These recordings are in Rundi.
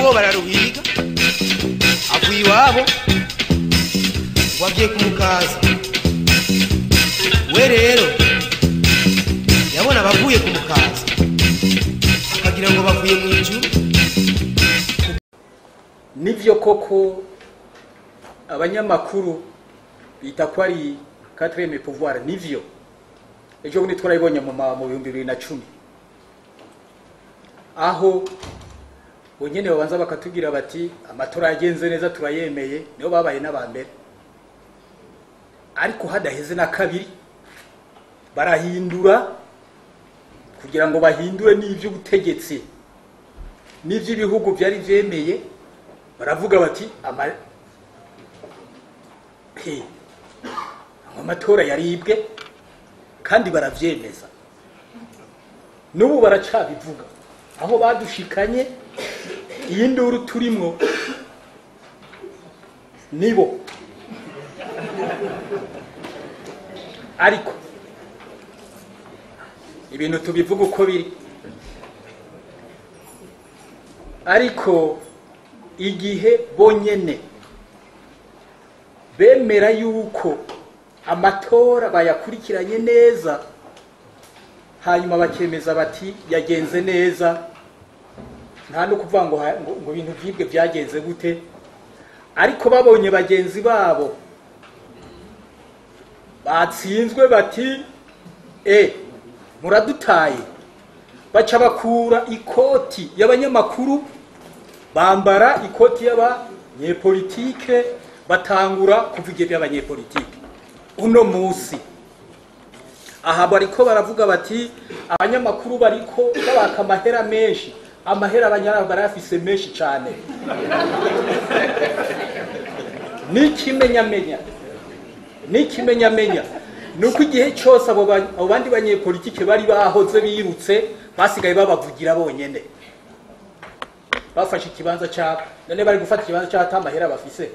nabo bararuhiga avuye iwabo wagiye kumukaza we rero yabona bavuye kumukaza akagira ngo bavuye mu ijuru. Nivyo koko abanyamakuru bita ko ari quatrième pouvoir, nivyo ejo bundi twarayibonye mu 2010 aho bonyene babanza bakatugira bati amatora yagenze neza turayemeye, niyo babaye n'abambere, ariko hadaheze na kabiri barahindura kugira ngo bahindure n'ivyo ubutegetsi n'ivyo ibihugu byari vyemeye, baravuga bati amatora yaribwe kandi baravyemeza. N'ubu baracabivuga aho badushikanye, iyi nduru turimwo nibo. Ariko ibintu tubivuga uko biri, ariko igihe bonyene bemera yuko amatora bayakurikiranye neza, hanyuma bakemeza bati yagenze neza, nta no kuvuga ngo ibintu vyibwe byagenze gute, ariko babonye bagenzi babo batsinzwe bati muradutaye, baca bakura ikoti y'abanyamakuru bambara ikoti y'abanyepolitike, batangura kuvuga iby'abanyepolitike. Uno musi aha bariko baravuga bati abanyamakuru bariko babaka amahera menshi, amahera abanyarwanda barafise menshi cyane. N'ikimenyamenya nuko igihe cyose abo bandi banyepolitike bari bahoze birutse basigaye babavugira bonyene, bafashe ikibanza cyabo, none bari gufata ikibanza cyabo amahera bafise.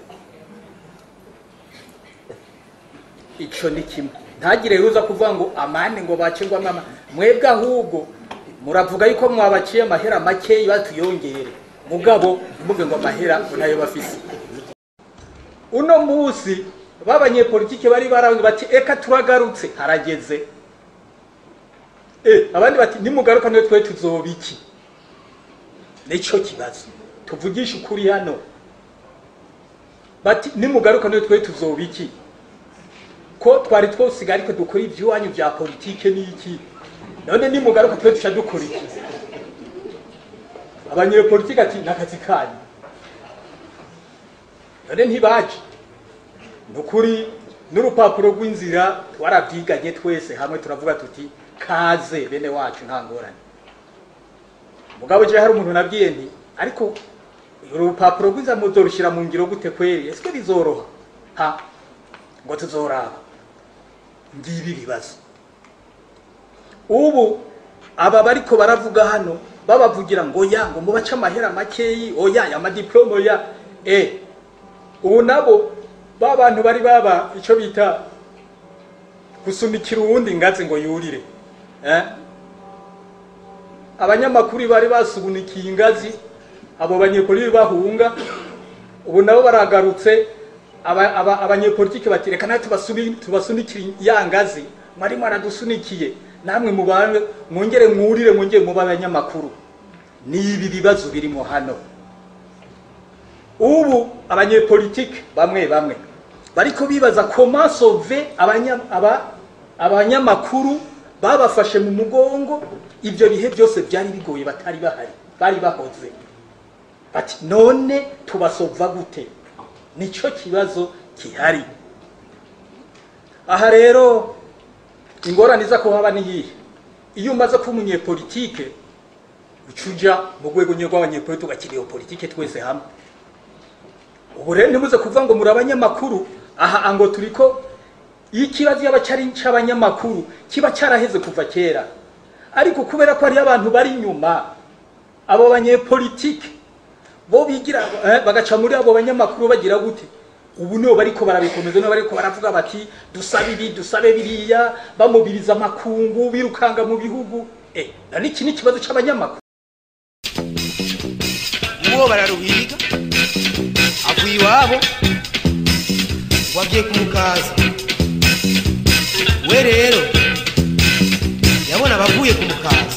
Ico ni kimwe, ntagire ruza kuvuga ngo amane ngo bacengwa mama, mwebwe ahubwo muravuga yuko mwabaciye amahera make batuyongere, mugabo muvuge ngo amahera nayo bafise. Uno musi babanyepolitike bari baravuga bati eka turagarutse harageze, abandi bati nimugaruka niyo twe tuzobiki. Nico kibazo tuvugisha ukuri hano, bati nimugaruka niyo twe tuzobiki, ko twari twosiga ariko dukora ivyuwanyu vya politike n'iki, none nimugaruka twe tusha dukora iki? Abanyepolitike ati nakazi kanyu, none ntibaje. Nukuri n'urupapuro rw'inzira twarabyiganye twese hamwe, turavuga tuti kaze bene wacu nta ngorane. Mugabo je hari umuntu nabwiye nti ariko urupapuro rw'inzira muzorushira mu ngiro gute kweri? Eske bizoroha? Ngo tuzoraba. Ngibi bibazo. Ubu aba bariko baravuga hano babavugira ngo ngo mubaca amahera makeyi, oya amadiplome ya ubu nabo babantu bari baba ico bita gusunikira uwundi ngazi ngo yurire. Abanyamakuru bari basubunikiye ingazi, abo banyepolitike bahunga, ubu nabo baragarutse. Abanyepolitike batireka na tubasunikira ya ngazi mwari mwaradusunikiye, namwe mubanwe mwongere mwurire, mwongere mu banyamakuru. Nibi bibazo birimo hano. Ubu abanyepolitike bamwe bariko bibaza comment sauver abanyamakuru babafashe mu mugongo, ibyo bihe byose byari bigoye, batari bahari, bari bahoze. Bati none tubasova gute? Nico kibazo kihari. Aha rero ingorane za ko haba niyihe, iyo umaze kuba umunyepolitike ucuja mu rwego rw'abanyepolitike ugakiriye politike twese hamwe. Ubu rero ntimuze kuvuga ngo muri abanyamakuru, aha ngo turiko ikibazo y'abacari c'abanyamakuru kiba caraheze kuva kera, ariko kubera ko ari abantu bari nyuma, abo banyepolitike bo bigira bagaca muri abo banyamakuru bagira gute? Ubu nibo bariko barabikomeza, nibo bariko baravuga bati dusabe biriya, bamubiriza amakungu, birukanga mu bihugu. Nani iki ni kibazo c'abanyamakuru. nabo bararuhiga avuye iwabo ngo agiye kumukaza. We rero yabona abavuye kumukaza